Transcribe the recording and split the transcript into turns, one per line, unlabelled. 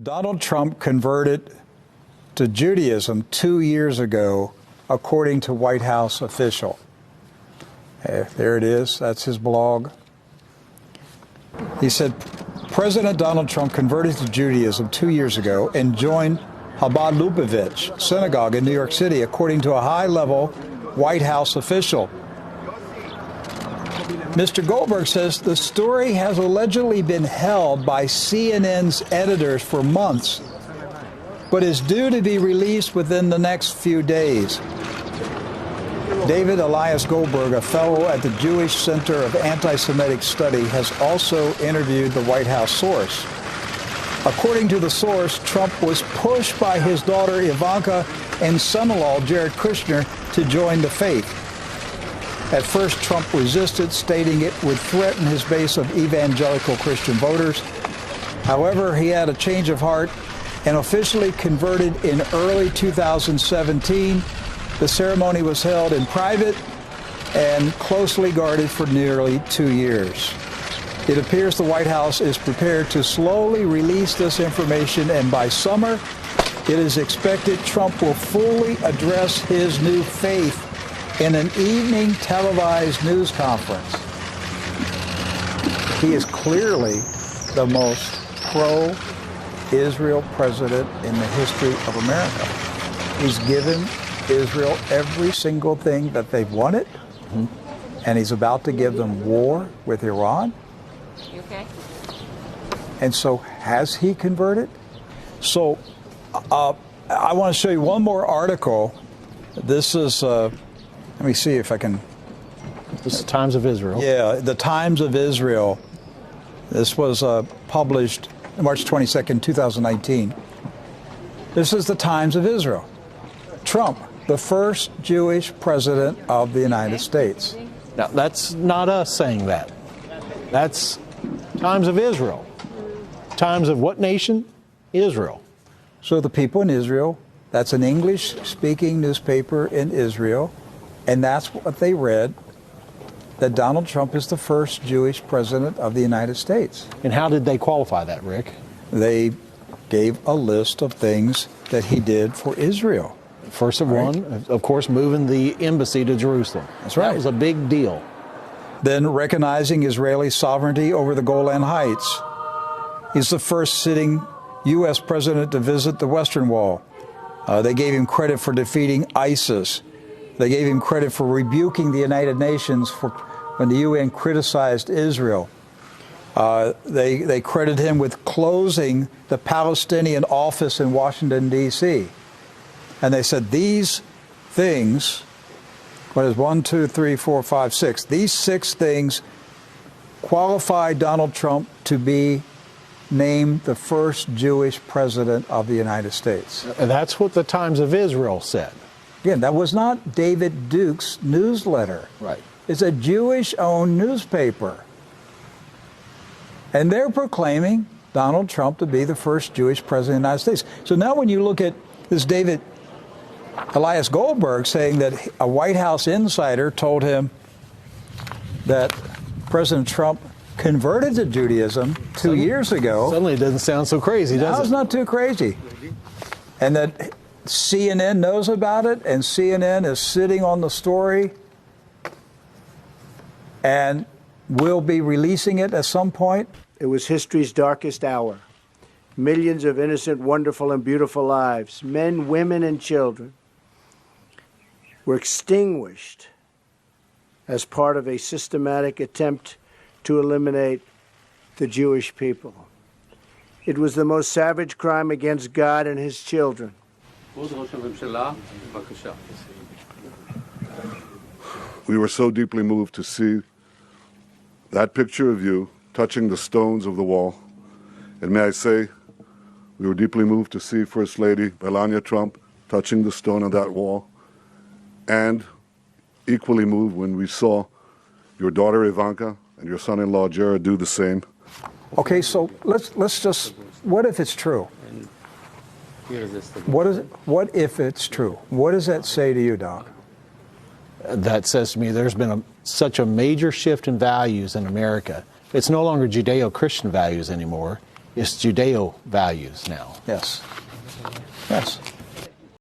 Donald Trump converted to Judaism 2 years ago, according to White House official. There it is. That's his blog. He said, President Donald Trump converted to Judaism 2 years ago and joined Chabad Lubavitch Synagogue in New York City, according to a high-level White House official. Mr. Goldberg says the story has allegedly been held by CNN's editors for months, but is due to be released within the next few days. David Elias Goldberg, a fellow at the Jewish Center of Anti-Semitic Study, has also interviewed the White House source. According to the source, Trump was pushed by his daughter Ivanka and son-in-law Jared Kushner to join the faith. At first, Trump resisted, stating it would threaten his base of evangelical Christian voters. However, he had a change of heart and officially converted in early 2017. The ceremony was held in private and closely guarded for nearly 2 years. It appears the White House is prepared to slowly release this information, and by summer, it is expected Trump will fully address his new faith in an evening televised news conference. He is clearly the most pro-Israel president in the history of America. He's given Israel every single thing that they've wanted, and he's about to give them war with Iran.
You okay?
And so, has he converted? So, I want to show you one more article. This is, let me see if I can.
This is the Times of Israel.
Yeah, the Times of Israel. This was published March 22nd, 2019. This is the Times of Israel. Trump, the first Jewish president of the United States.
Now, that's not us saying that. That's Times of Israel. Times of what nation? Israel.
So the people in Israel, that's an English-speaking newspaper in Israel, and that's what they read, that Donald Trump is the first Jewish president of the United States.
And how did they qualify that, Rick?
They gave a list of things that he did for Israel.
First of one, of course, moving the embassy to Jerusalem.
That's right.
That was a big deal.
Then recognizing Israeli sovereignty over the Golan Heights. He's the first sitting U.S. president to visit the Western Wall. They gave him credit for defeating ISIS. They gave him credit for rebuking the United Nations when the UN criticized Israel. They credited him with closing the Palestinian office in Washington, D.C. And they said these things, what is 1, 2, 3, 4, 5, 6, these 6 things qualify Donald Trump to be named the first Jewish president of the United States.
And that's what the Times of Israel said.
Again, that was not David Duke's newsletter.
Right.
It's a Jewish-owned newspaper. And they're proclaiming Donald Trump to be the first Jewish president of the United States. So now when you look at this David Elias Goldberg saying that a White House insider told him that President Trump converted to Judaism 2 years ago.
Suddenly it doesn't sound so crazy, does it?
Now it's not too crazy. And that CNN knows about it, and CNN is sitting on the story and will be releasing it at some point.
It was history's darkest hour. Millions of innocent, wonderful, and beautiful lives, men, women, and children, were extinguished as part of a systematic attempt to eliminate the Jewish people. It was the most savage crime against God and his children.
We were so deeply moved to see that picture of you touching the stones of the wall. And may I say, we were deeply moved to see First Lady Melania Trump touching the stone on that wall, and equally moved when we saw your daughter Ivanka and your son-in-law Jared do the same.
Okay, so let's just, what if it's true? What if it's true? What does that say to you, Doc?
That says to me there's been such a major shift in values in America. It's no longer Judeo-Christian values anymore. It's Judeo values now.
Yes. Yes.